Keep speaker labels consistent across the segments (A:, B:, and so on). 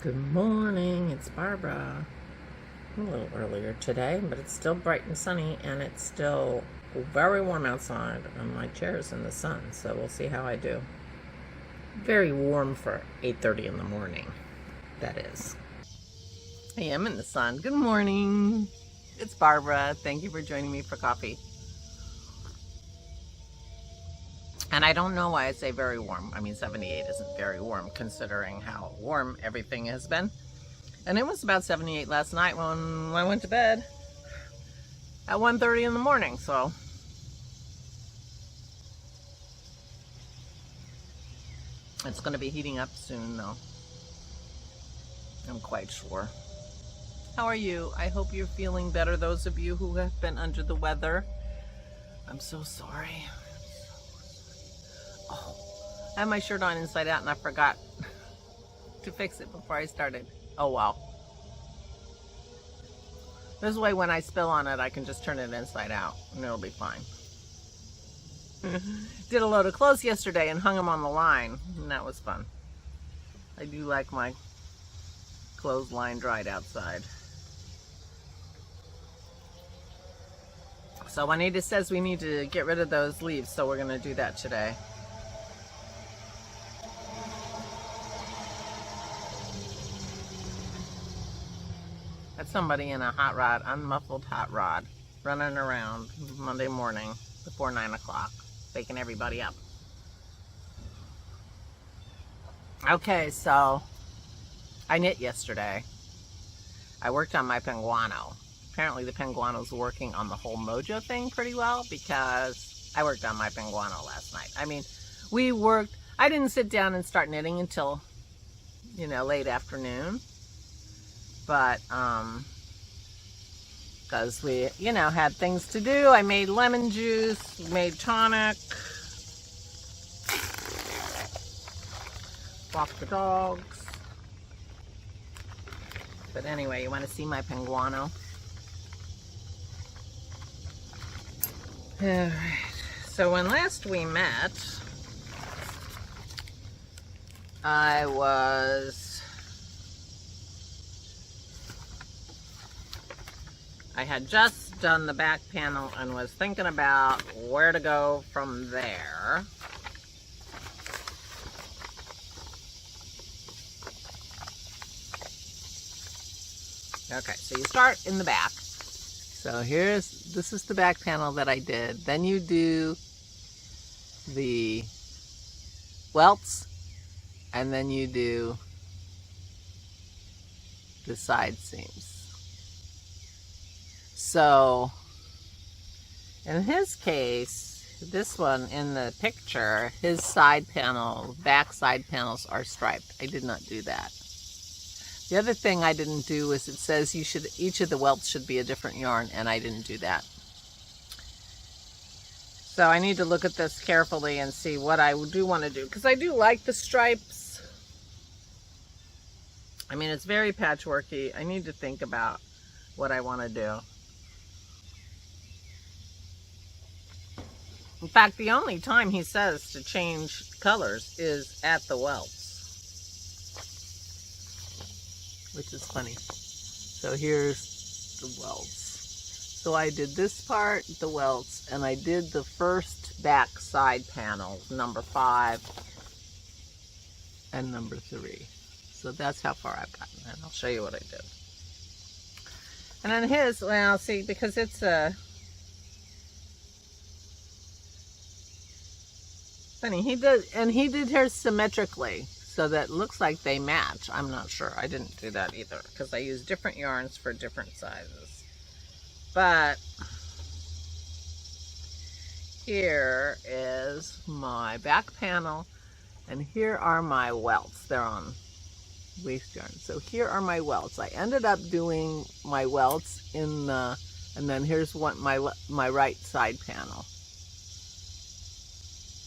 A: Good morning, it's Barbara. I'm a little earlier today, but it's still bright and sunny, and it's still very warm outside, and my chair is in the sun, so we'll see how I do. Very warm for 8:30 in the morning, that is. I am in the sun. Good morning. It's Barbara. Thank you for joining me for coffee. And I don't know why I say very warm. I mean, 78 isn't very warm considering how warm everything has been. And it was about 78 last night when I went to bed at 1:30 in the morning, so. It's going to be heating up soon, though. I'm quite sure. How are you? I hope you're feeling better, those of you who have been under the weather. I'm so sorry. Oh, I have my shirt on inside out and I forgot to fix it before I started. Oh wow. This way when I spill on it, I can just turn it inside out and it'll be fine. Did a load of clothes yesterday and hung them on the line, and that was fun. I do like my clothes line dried outside. So Juanita says we need to get rid of those leaves, so we're going to do that today. That's somebody in a hot rod, unmuffled hot rod, running around Monday morning before 9 o'clock, waking everybody up. Okay, so I knit yesterday. I worked on my penguano. Apparently the penguano's working on the whole mojo thing pretty well because I worked on my penguano last night. I mean, I didn't sit down and start knitting until, late afternoon. But, because we, had things to do. I made lemon juice, made tonic, walked the dogs. But anyway, you want to see my penguano? Alright, so when last we met, I had just done the back panel and was thinking about where to go from there. Okay, so you start in the back. So this is the back panel that I did. Then you do the welts, and then you do the side seams. So, in his case, this one in the picture, his back side panels are striped. I did not do that. The other thing I didn't do is it says each of the welts should be a different yarn, and I didn't do that. So I need to look at this carefully and see what I do want to do, because I do like the stripes. I mean, it's very patchworky. I need to think about what I want to do. In fact, the only time he says to change colors is at the welts, which is funny. So here's the welts. So I did this part, the welts, and I did the first back side panel, number 5 and number 3. So that's how far I've gotten, and I'll show you what I did. And then his, well, see, because it's funny, he did hers symmetrically, so that looks like they match. I'm not sure. I didn't do that either, because I use different yarns for different sizes. But here is my back panel, and here are my welts. They're on waste yarn. So here are my welts. I ended up doing my welts and then here's my right side panel.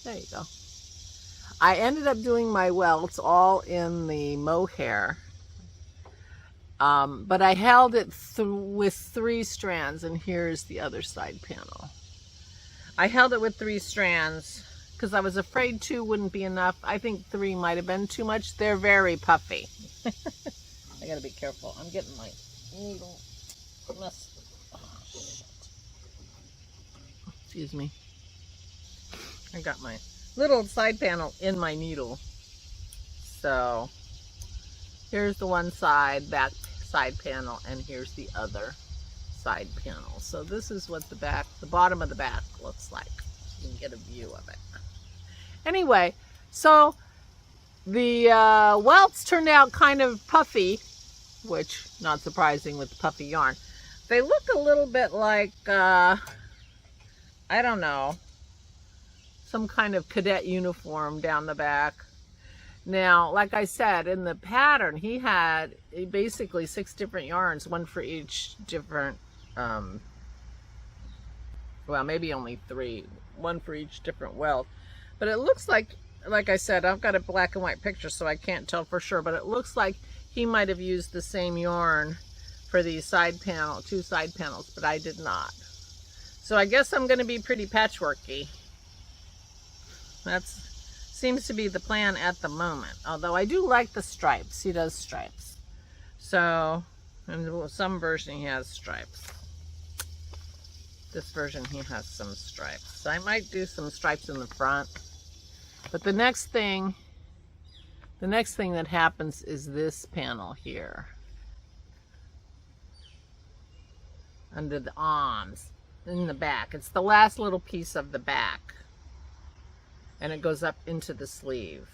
A: There you go. I ended up doing my welts all in the mohair, but I held it with 3 strands, and here's the other side panel. I held it with 3 strands because I was afraid 2 wouldn't be enough. I think 3 might have been too much. They're very puffy. gotta be careful. I'm getting my needle messed. Oh, shit. Excuse me. I got my little side panel in my needle. So here's the one side, back side panel, and here's the other side panel. So this is what the bottom of the back looks like. You can get a view of it. Anyway, so the welts turned out kind of puffy, which not surprising with the puffy yarn. They look a little bit like, I don't know, some kind of cadet uniform down the back. Now, like I said, in the pattern, he had basically 6 different yarns, one for each different, well, maybe only 3, one for each different welt. But it looks like I said, I've got a black and white picture, so I can't tell for sure, but it looks like he might have used the same yarn for these two side panels, but I did not. So I guess I'm going to be pretty patchworky. That seems to be the plan at the moment. Although I do like the stripes. He does stripes. So, in some version he has stripes. This version he has some stripes. So I might do some stripes in the front. But the next thing that happens is this panel here. Under the arms, in the back. It's the last little piece of the back. And it goes up into the sleeve.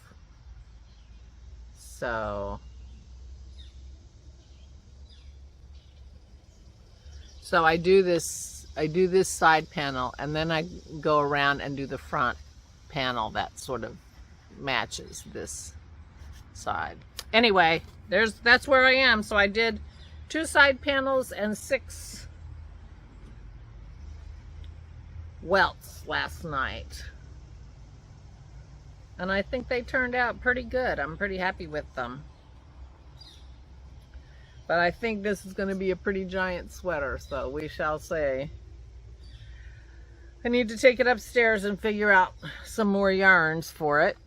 A: So I do this side panel, and then I go around and do the front panel that sort of matches this side. Anyway, that's where I am. So I did 2 side panels and 6 welts last night. And I think they turned out pretty good. I'm pretty happy with them. But I think this is going to be a pretty giant sweater, so we shall see. I need to take it upstairs and figure out some more yarns for it.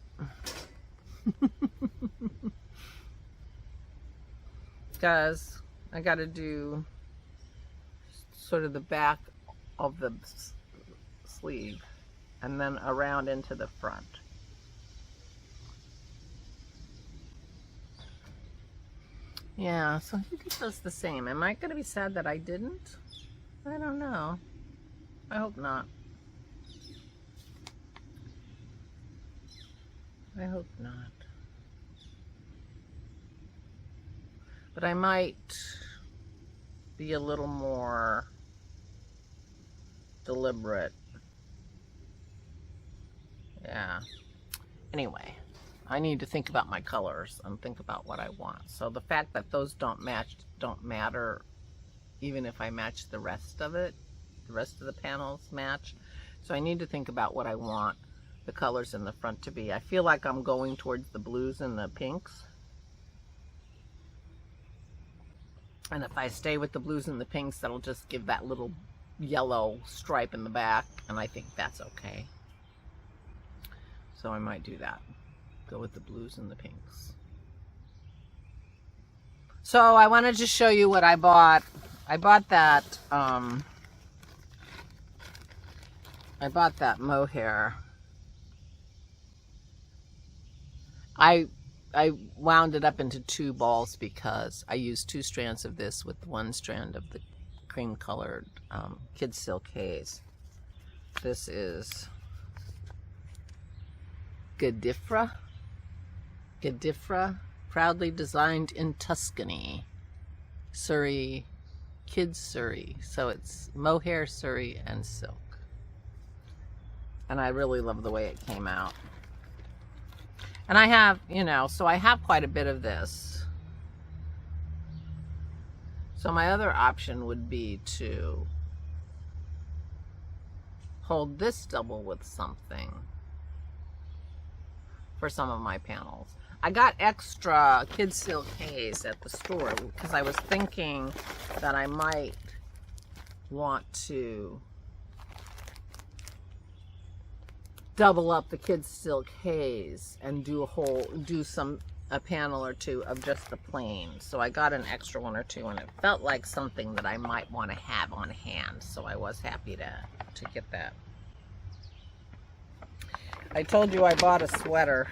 A: Because I got to do sort of the back of the sleeve and then around into the front. Yeah, so he does the same. Am I going to be sad that I didn't? I don't know. I hope not. I hope not. But I might be a little more deliberate. Yeah. Anyway. I need to think about my colors and think about what I want. So the fact that those don't matter, even if I match the rest of it, the rest of the panels match. So I need to think about what I want the colors in the front to be. I feel like I'm going towards the blues and the pinks. And if I stay with the blues and the pinks, that'll just give that little yellow stripe in the back, and I think that's okay. So I might do that. Go with the blues and the pinks. So I wanted to show you what I bought. I bought that mohair. I wound it up into 2 balls because I used 2 strands of this with 1 strand of the cream colored kid silk haze. This is Gadifra, proudly designed in Tuscany, Surrey, kids Surrey. So it's mohair, Surrey, and silk. And I really love the way it came out. And I have, so I have quite a bit of this. So my other option would be to hold this double with something for some of my panels. I got extra kid silk haze at the store because I was thinking that I might want to double up the kid silk haze and do some a panel or two of just the plain. So I got an extra one or two, and it felt like something that I might want to have on hand. So I was happy to get that. I told you I bought a sweater.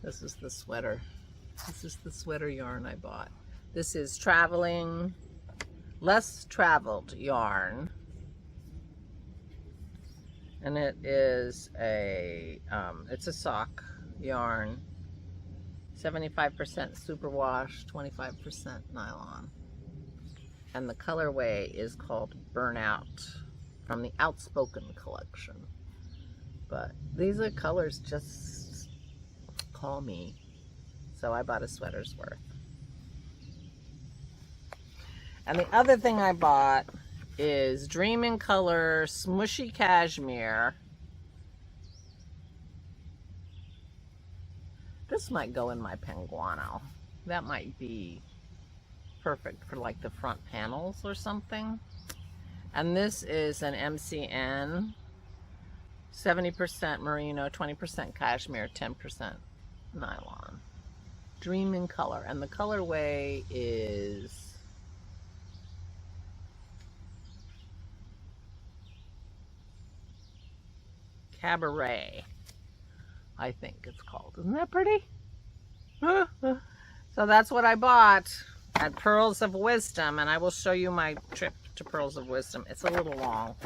A: This is the sweater. This is the sweater yarn I bought. This is less traveled yarn. And it is it's a sock yarn. 75% superwash, 25% nylon. And the colorway is called Burnout from the Outspoken collection. But these are colors just call me. So I bought a sweater's worth. And the other thing I bought is Dream in Color Smushy Cashmere. This might go in my Penguano. That might be perfect for like the front panels or something. And this is an MCN, 70% merino, 20% cashmere, 10% nylon. Dream in Color. And the colorway is Cabaret, I think it's called. Isn't that pretty? So that's what I bought at Pearls of Wisdom, and I will show you my trip to Pearls of Wisdom. It's a little long.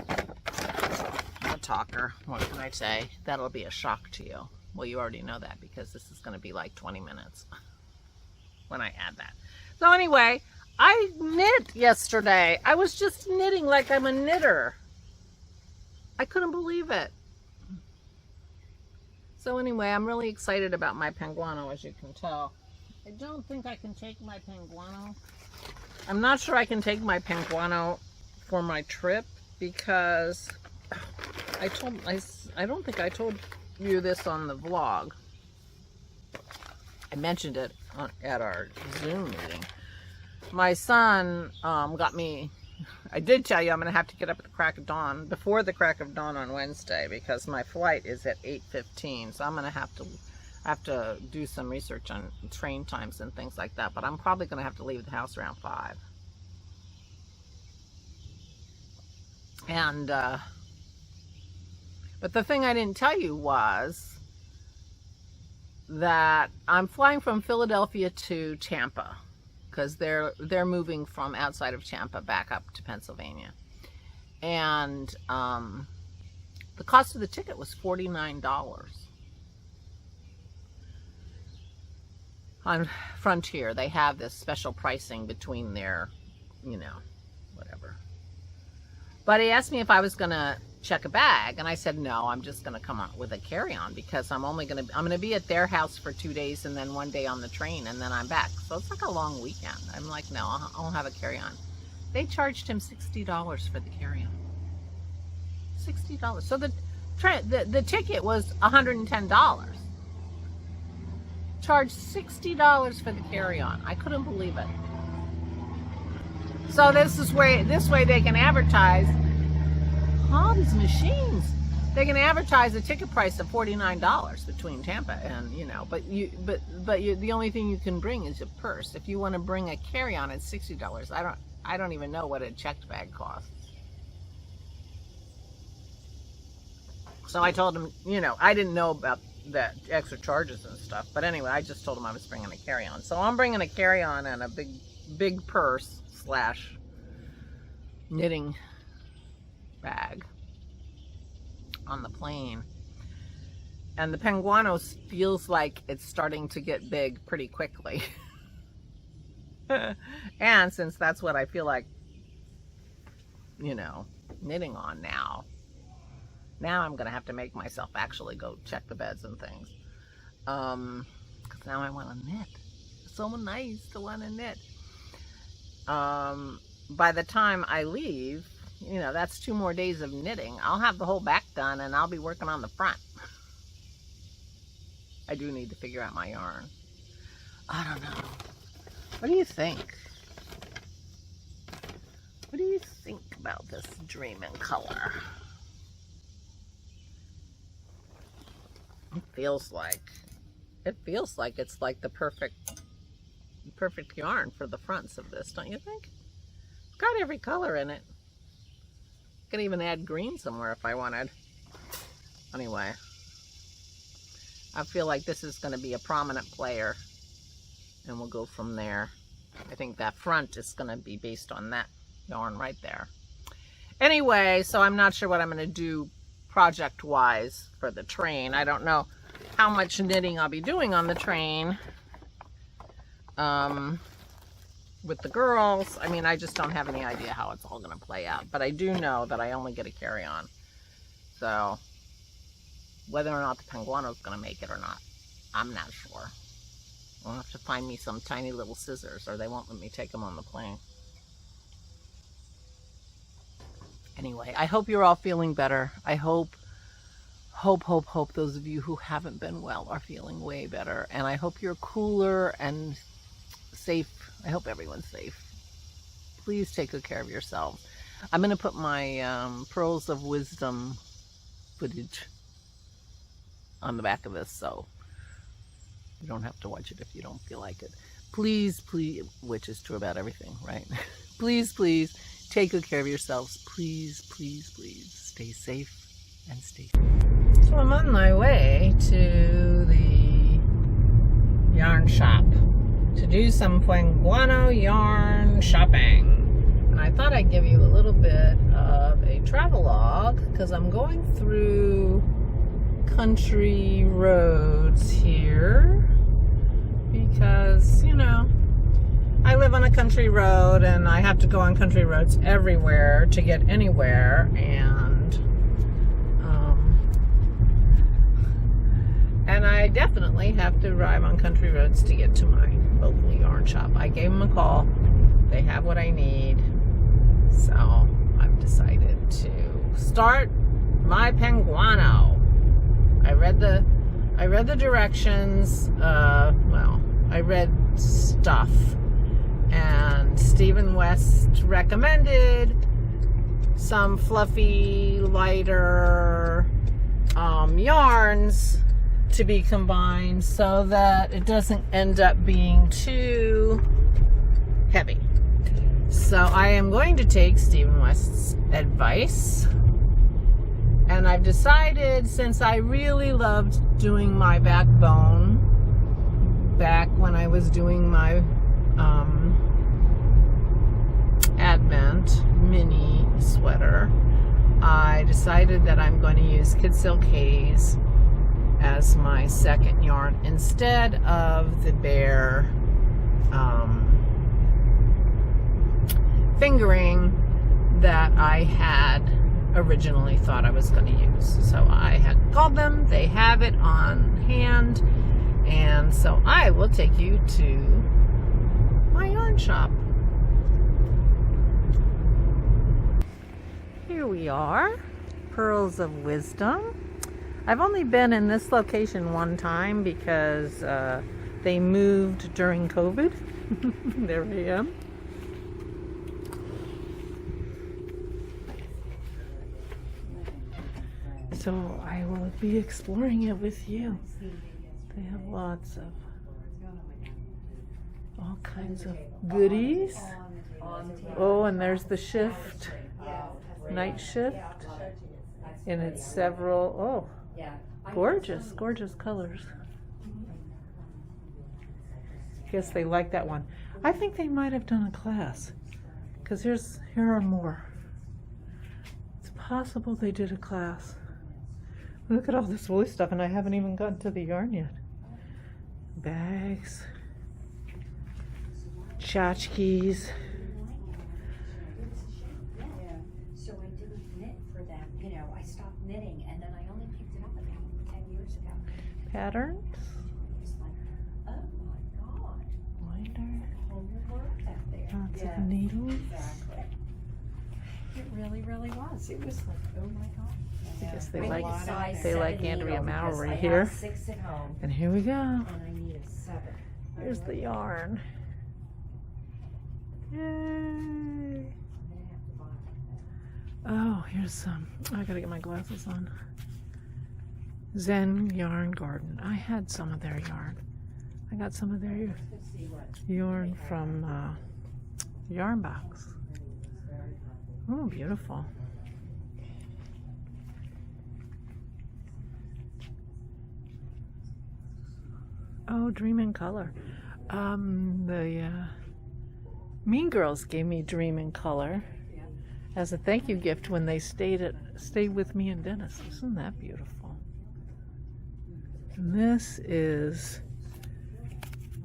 A: I'm a talker. What can I say? That'll be a shock to you. Well, you already know that because this is going to be like 20 minutes when I add that. So anyway, I knit yesterday. I was just knitting like I'm a knitter. I couldn't believe it. So anyway, I'm really excited about my Penguano, as you can tell. I don't think I can take my Penguano. I'm not sure I can take my Penguano for my trip because I don't think I told you this on the vlog. I mentioned it at our Zoom meeting. My son got me, I did tell you I'm going to have to get up at the crack of dawn, before the crack of dawn on Wednesday, because my flight is at 8:15. So I'm going to have to do some research on train times and things like that. But I'm probably going to have to leave the house around 5. And but the thing I didn't tell you was that I'm flying from Philadelphia to Tampa, because they're moving from outside of Tampa back up to Pennsylvania. And the cost of the ticket was $49. On Frontier, they have this special pricing between their, whatever. But he asked me if I was going to check a bag, and I said no, I'm just going to come out with a carry-on, because I'm going to be at their house for 2 days and then 1 day on the train, and then I'm back. So it's like a long weekend. I'm like, no, I'll have a carry-on. They charged him $60 for the carry-on. $60. So the ticket was $110. Charged $60 for the carry-on. I couldn't believe it. So this way they can advertise all these machines. They can advertise a ticket price of $49 between Tampa and, but the only thing you can bring is your purse. If you want to bring a carry-on, it's $60. I don't even know what a checked bag costs. So I told him, I didn't know about that extra charges and stuff. But anyway, I just told him I was bringing a carry-on. So I'm bringing a carry-on and a big purse / knitting bag on the plane. And the Penguano feels like it's starting to get big pretty quickly. And since that's what I feel like, knitting on now I'm going to have to make myself actually go check the beds and things. Because now I want to knit. It's so nice to want to knit. By the time I leave, that's 2 more days of knitting. I'll have the whole back done, and I'll be working on the front. I do need to figure out my yarn. I don't know. What do you think? What do you think about this Dream in Color? It feels like it's like the perfect yarn for the fronts of this, don't you think? Got every color in it. Could even add green somewhere if I wanted. Anyway, I feel like this is going to be a prominent player, and we'll go from there. I think that front is going to be based on that yarn right there. Anyway, so I'm not sure what I'm going to do project-wise for the train. I don't know how much knitting I'll be doing on the train with the girls. I mean, I just don't have any idea how it's all going to play out. But I do know that I only get a carry-on. So whether or not the Penguano is going to make it or not, I'm not sure. I'll have to find me some tiny little scissors, or they won't let me take them on the plane. Anyway, I hope you're all feeling better. I hope those of you who haven't been well are feeling way better. And I hope you're cooler and safe. I hope everyone's safe. Please take good care of yourselves. I'm going to put my Pearls of Wisdom footage on the back of this, so you don't have to watch it if you don't feel like it. Please, which is true about everything, right? Please, take good care of yourselves. Please, stay safe and stay safe. So I'm on my way to the yarn shop to do some Penguano yarn shopping. And I thought I'd give you a little bit of a travelogue because I'm going through country roads here because, you know, I live on a country road and I have to go on country roads everywhere to get anywhere, and I definitely have to drive on country roads to get to my local yarn shop. I gave them a call. They have what I need. So I've decided to start my Penguano. I read the directions. Well, I read stuff, and Stephen West recommended some fluffy, lighter yarns to be combined so that it doesn't end up being too heavy. So I am going to take Stephen West's advice, and I've decided, since I really loved doing my backbone back when I was doing my Advent mini sweater, I decided that I'm going to use Kid Silk Haze as my second yarn instead of the bare fingering that I had originally thought I was going to use. So I had called them, they have it on hand, and so I will take you to my yarn shop. Here we are, Pearls of Wisdom. I've only been in this location one time because they moved during COVID. There I am. So I will be exploring it with you. They have lots of all kinds of goodies. Oh, and there's the shift, night shift, and it's several, gorgeous colors. Guess they like that one. I think they might have done a class, because here are more. It's possible they did a class. Look at all this woolly stuff, and I haven't even gotten to the yarn yet. Bags, tchotchkes.
B: So I didn't knit for them. You know, I stopped knitting, and then I only picked it up about 10 years ago.
A: Patterns.
B: It's like, oh my God.
A: Winder.
B: Homework out there.
A: Lots of needles.
B: Exactly. It really was. It was like, oh my God.
A: I guess they
B: I
A: like
B: need a size
A: Andrea
B: 7
A: Mowry
B: because
A: here.
B: I have 6 at home,
A: And here we go.
B: and I need a 7.
A: Here's the yarn. Yay!
B: I'm gonna have to buy
A: Oh, here's some. I gotta get my glasses on. Zen Yarn Garden. I had some of their yarn. I got some of their yarn from Yarn Box. Oh, beautiful. Oh, Dream in Color. The Mean Girls gave me Dream in Color as a thank you gift when they stayed with me and Dennis. Isn't that beautiful? And this is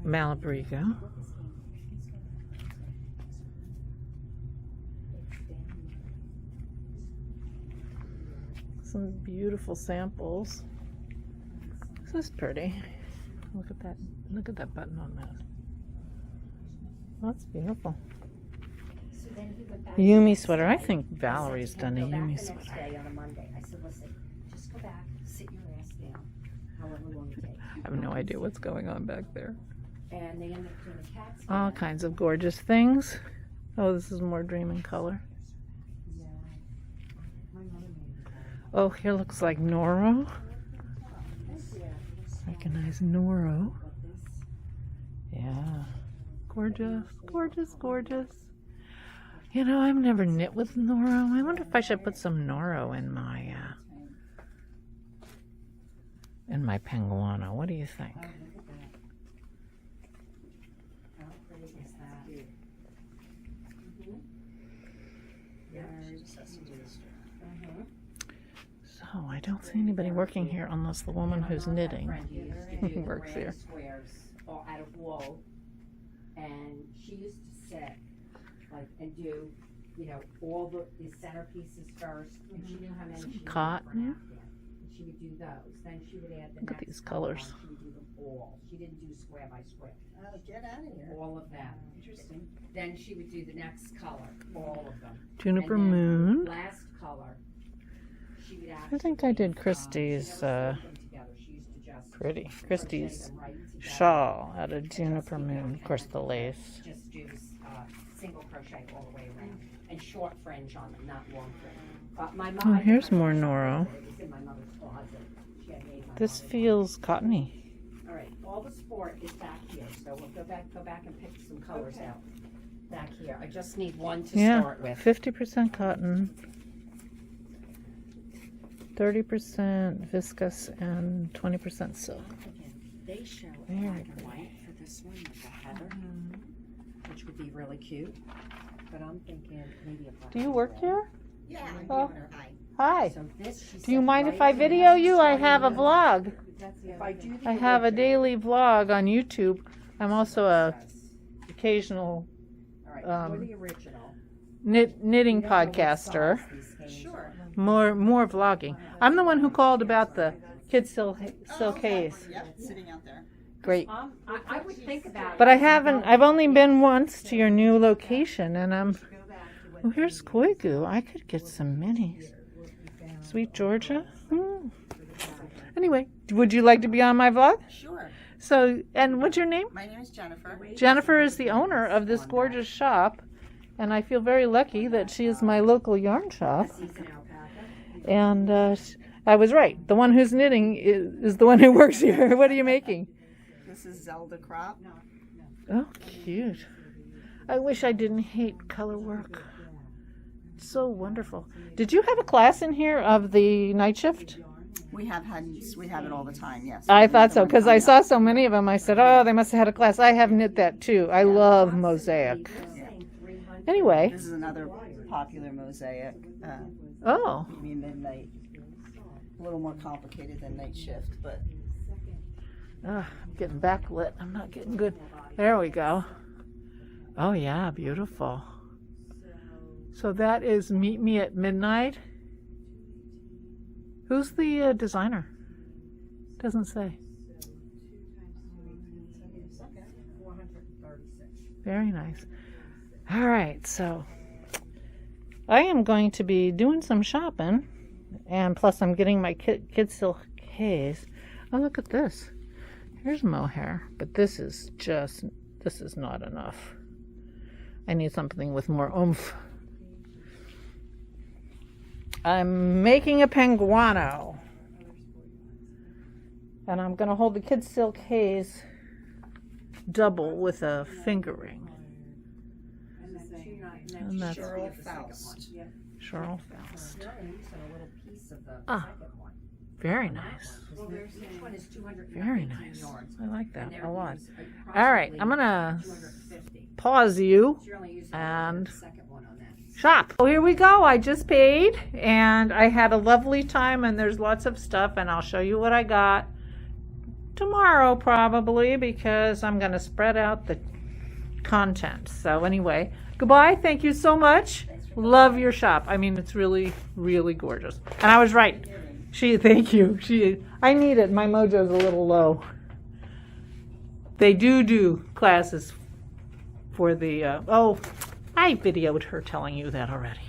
A: Malabrigo. Some beautiful samples. This is pretty. Look at that. Look at that button on that. That's beautiful.
B: So then he went back.
A: Yumi sweater. I think Valerie's
B: He
A: done a
B: said, "Go back
A: Yumi
B: the next
A: sweater.
B: day on a Monday." I said, "Listen, just go back, sit your ass down, however long it takes."
A: I have no idea what's going on back there.
B: And they ended up doing a cat scan.
A: All kinds of gorgeous things. Oh, this is more Dream in Color.
B: Yeah. My mother made it.
A: Oh, here looks like Noro. Recognize Noro. Yeah. Gorgeous, gorgeous, gorgeous. You know, I've never knit with Noro. I wonder if I should put some Noro in my Penguano. What do you think?
B: Oh, look at that. How pretty is that? Mm-hmm. Yeah, she just has to do this.
A: So I don't see anybody working here unless the woman who's knitting works here.
B: Squares all out of wool, and she used to sit like and do, you know, all the centerpieces first, and she knew how many she needed for an
A: Cotton.
B: afghan. And she would do those. Then she would add the
A: Look at
B: next
A: these
B: color
A: colors.
B: on. She would do them all. She didn't do square by square.
C: Oh, get out of here.
B: All of them.
C: Interesting.
B: Then she would do the next color, all of them.
A: Juniper
B: And then
A: Moon.
B: Last color. She would
A: I think I did
B: actually,
A: Christie's
B: she never sewed them together. She used to just
A: pretty.
B: crochet
A: Christie's
B: them right together.
A: shawl out of Juniper Moon. Of course, the lace.
B: Just do single crochet all the way around, and short fringe on them, not long fringe. My
A: Oh,
B: mom,
A: here's more Noro.
B: It was in my mother's closet. She had made my
A: This
B: mother.
A: feels cottony.
B: All right, all the sport is back here, so we'll go back and pick some colors out back here. I just need one to
A: Yeah,
B: start with.
A: 50% cotton, 30% viscose, and 20% silk.
B: They show
A: Very
B: black and white for this one with the heather, which would be really cute. But I'm thinking maybe a black.
A: Do you work here?
C: Yeah.
A: Oh.
C: Hi.
A: Hi.
B: So this, she
A: Do you
B: said,
A: mind
B: right
A: if I
B: in the
A: video
B: next
A: you? I
B: 20
A: have a
B: minutes.
A: vlog.
B: If I do the
A: I have a
B: original,
A: daily vlog on YouTube. I'm also a
B: yes.
A: occasional
B: All right,
A: um,
B: for the original.
A: knitting
B: you know what
A: podcaster.
B: size these things
C: Sure.
B: are.
A: More vlogging. I'm the one who called about the kids silk case.
C: Yep, sitting out there.
A: Great.
B: I would think about.
A: But I haven't. I've only been once to your new location, and I'm. Oh, here's Koigu. I could get some minis. Sweet Georgia. Anyway, would you like to be on my vlog?
C: Sure.
A: So, and what's your name?
C: My name is Jennifer.
A: Jennifer is the owner of this gorgeous shop, and I feel very lucky that she is my local yarn shop.
B: Season alpaca.
A: And I was right. The one who's knitting is the one who works here. What are you making?
C: This is Zelda Crop.
A: Oh, cute. I wish I didn't hate color work. It's so wonderful. Did you have a class in here of the night shift?
C: We have it all the time, yes.
A: I thought so, because I saw so many of them. I said, oh, they must have had a class. I have knit that too. I love mosaic. Anyway.
C: This is another popular mosaic.
A: Oh.
C: Maybe midnight. A little more complicated than night shift, but
A: I'm getting backlit. I'm not getting good. There we go. Oh, yeah, beautiful. So that is Meet Me at Midnight. Who's the designer? Doesn't say. Very nice. All right, so I am going to be doing some shopping, and plus I'm getting my kid silk case. Oh, look at this. Here's mohair, but this is not enough. I need something with more oomph. I'm making a penguano.
D: And I'm going to hold the Kid Silk Haze double with a finger ring.
B: And then
D: And that's
C: Cheryl
B: the second one.
C: Faust.
B: Yeah.
D: Cheryl Faust.
B: You're only using a little piece of the
D: Ah.
B: second one.
D: Very
B: on that
D: nice.
B: one, 'cause each one is 215
D: Very nice.
B: yards.
D: I like that
B: And they're
D: a lot.
B: used
D: All right, I'm
B: approximately
D: gonna
B: 250.
D: pause you
B: So you're only using
D: and
B: the second one on that.
D: shop. So here we go. I just paid and I had a lovely time, and there's lots of stuff, and I'll show you what I got tomorrow probably, because I'm going to spread out the content. So anyway, goodbye. Thank you so much. Love your shop. I mean, it's really, really gorgeous. And I was right. Thank you. I need it. My mojo's a little low. They do classes for the, I videoed her telling you that already.